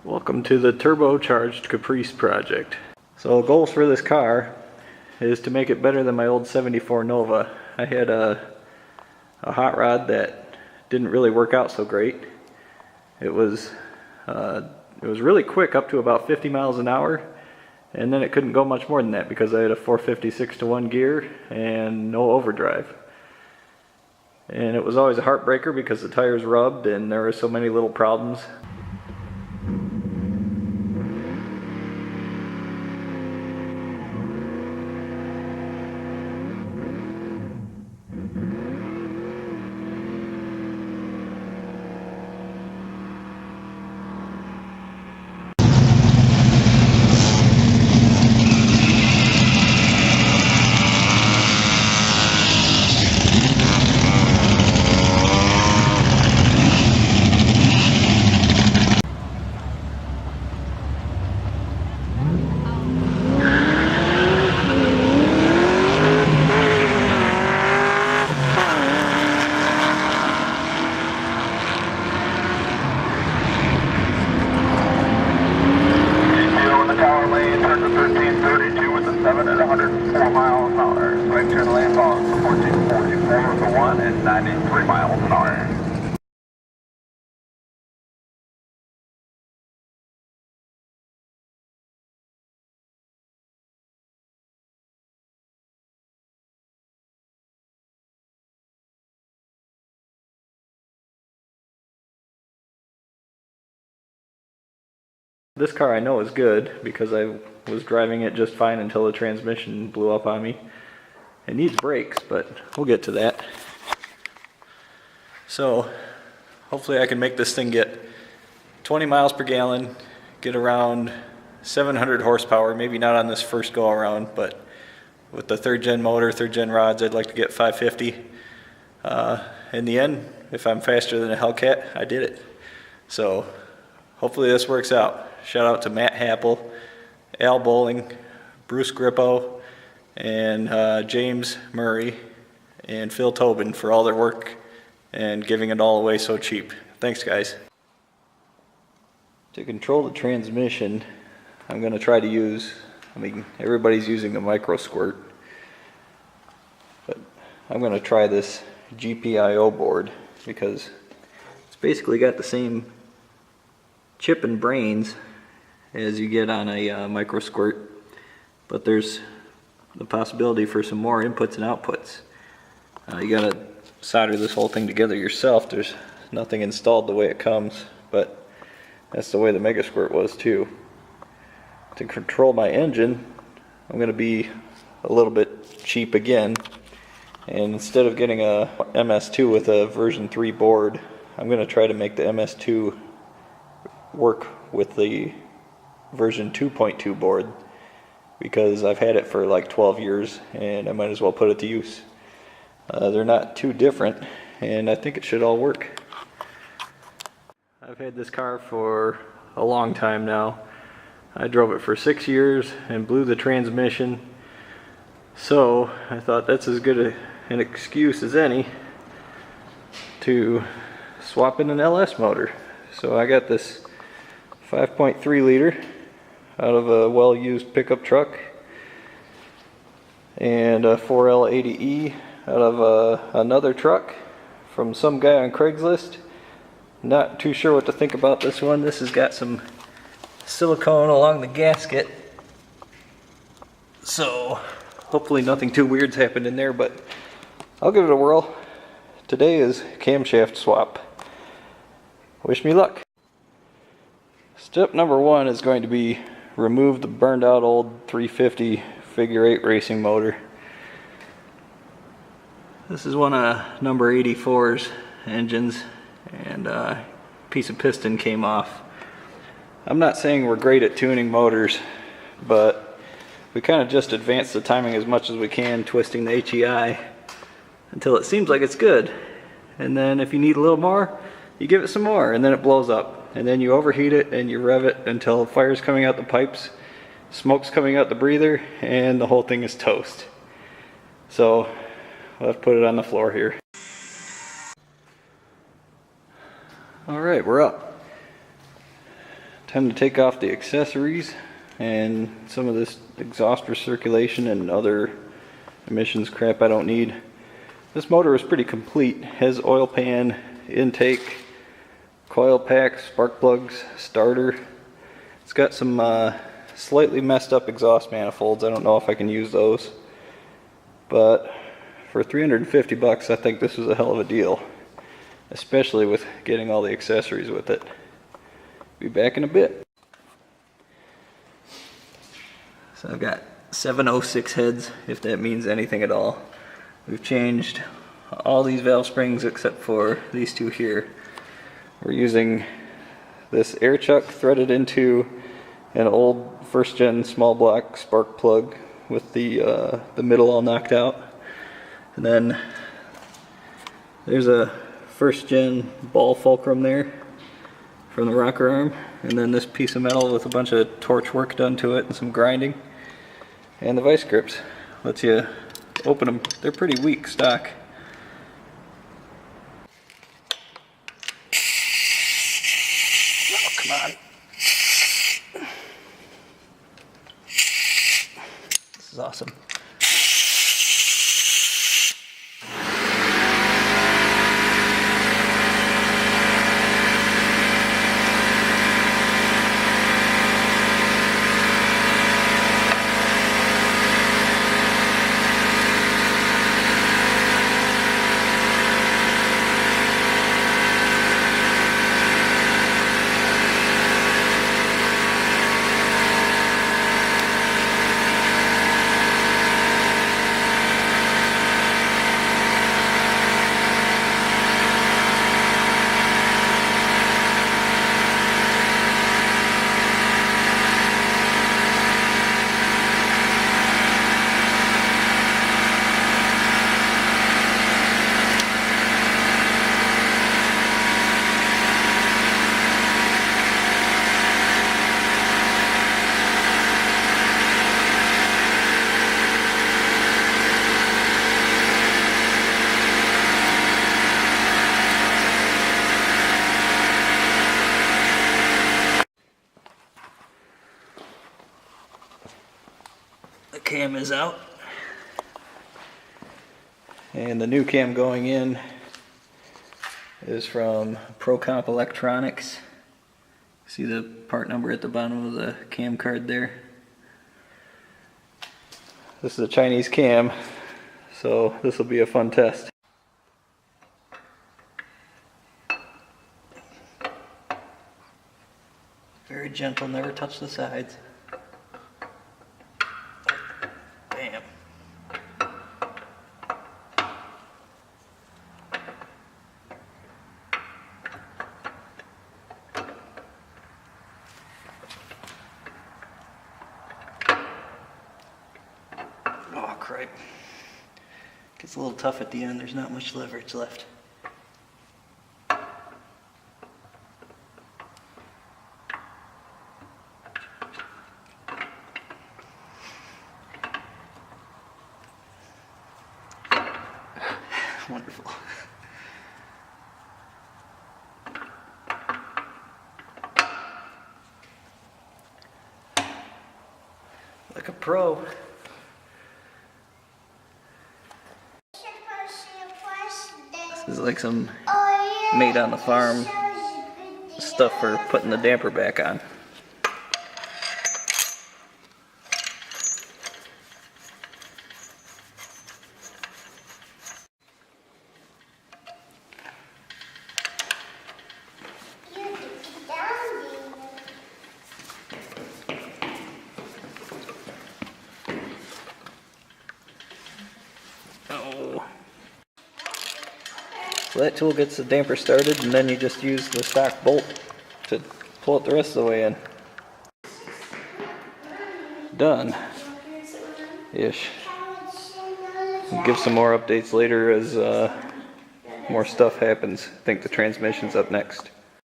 Welcome to the turbocharged Caprice project. So goals for this car is to make it better than my old 74 Nova. I had a hot rod that didn't really work out so great. It was really quick up to about 50 miles an hour, and then it couldn't go much more than that because I had a 456 to 1 gear and no overdrive. And it was always a heartbreaker because the tires rubbed and there were so many little problems. At 104 miles an hour. Right turn lane followed for 1444 with the 1 and 93 miles an hour. This car I know is good because I was driving it just fine until the transmission blew up on me. It needs brakes, but we'll get to that. So hopefully I can make this thing get 20 miles per gallon, get around 700 horsepower, maybe not on this first go around, but with the third gen motor, third gen rods, I'd like to get 550. In the end, if I'm faster than a Hellcat, I did it. So hopefully this works out. Shout out to Matt Happel, Al Bowling, Bruce Grippo, and James Murray, and Phil Tobin for all their work and giving it all away so cheap. Thanks, guys. To control the transmission, I'm going to try to use, everybody's using the micro squirt, but I'm going to try this GPIO board because it's basically got the same chip and brains as you get on a micro squirt, but there's the possibility for some more inputs and outputs. You gotta solder this whole thing together yourself. There's nothing installed the way it comes, but that's the way the Mega Squirt was too. To control my engine, I'm gonna be a little bit cheap again, and instead of getting a MS2 with a version 3 board, I'm gonna try to make the MS2 work with the version 2.2 board because I've had it for like 12 years and I might as well put it to use. They're not too different and I think it should all work. I've had this car for a long time now. I drove it for 6 years and blew the transmission, so I thought that's as good an excuse as any to swap in an LS motor. So I got this 5.3 liter out of a well-used pickup truck and a 4L80E out of another truck from some guy on Craigslist. Not too sure what to think about this one. This has got some silicone along the gasket, so hopefully nothing too weird's happened in there, but I'll give it a whirl. Today is camshaft swap. Wish me luck. Step number 1 is going to be remove the burned out old 350 figure 8 racing motor. This is one of number 84's engines and a piece of piston came off. I'm not saying we're great at tuning motors, but we kind of just advance the timing as much as we can, twisting the HEI until it seems like it's good. And then if you need a little more, you give it some more and then it blows up. And then you overheat it and you rev it until fire's coming out the pipes, smoke's coming out the breather, and the whole thing is toast. So let's put it on the floor here. Alright, we're up. time to take off the accessories and some of this exhaust recirculation and other emissions crap I don't need. This motor is pretty complete. Has oil pan, intake, coil pack, spark plugs, starter. It's got some slightly messed up exhaust manifolds. I don't know if I can use those, but for 350 bucks I think this was a hell of a deal, especially with getting all the accessories with it. Be back in a bit. So I've got 706 heads, if that means anything at all. We've changed all these valve springs except for these two here. We're using this air chuck threaded into an old first gen small block spark plug with the middle all knocked out. And then there's a first gen ball fulcrum there from the rocker arm. And then this piece of metal with a bunch of torch work done to it and some grinding. And the vice grips. Lets you open them. They're pretty weak stock. Oh, come on. This is awesome. The cam is out, and the new cam going in is from ProComp Electronics. See the part number at the bottom of the cam card there? This is a Chinese cam, so this will be a fun test. Very gentle, never touch the sides. Bam. Oh, cripe. Gets a little tough at the end. There's not much leverage left. Wonderful. Like a pro. This is like some made on the farm stuff for putting the damper back on. Oh. So that tool gets the damper started, and then you just use the stock bolt to pull it the rest of the way in. Done. Ish. We'll give some more updates later as more stuff happens. I think the transmission's up next.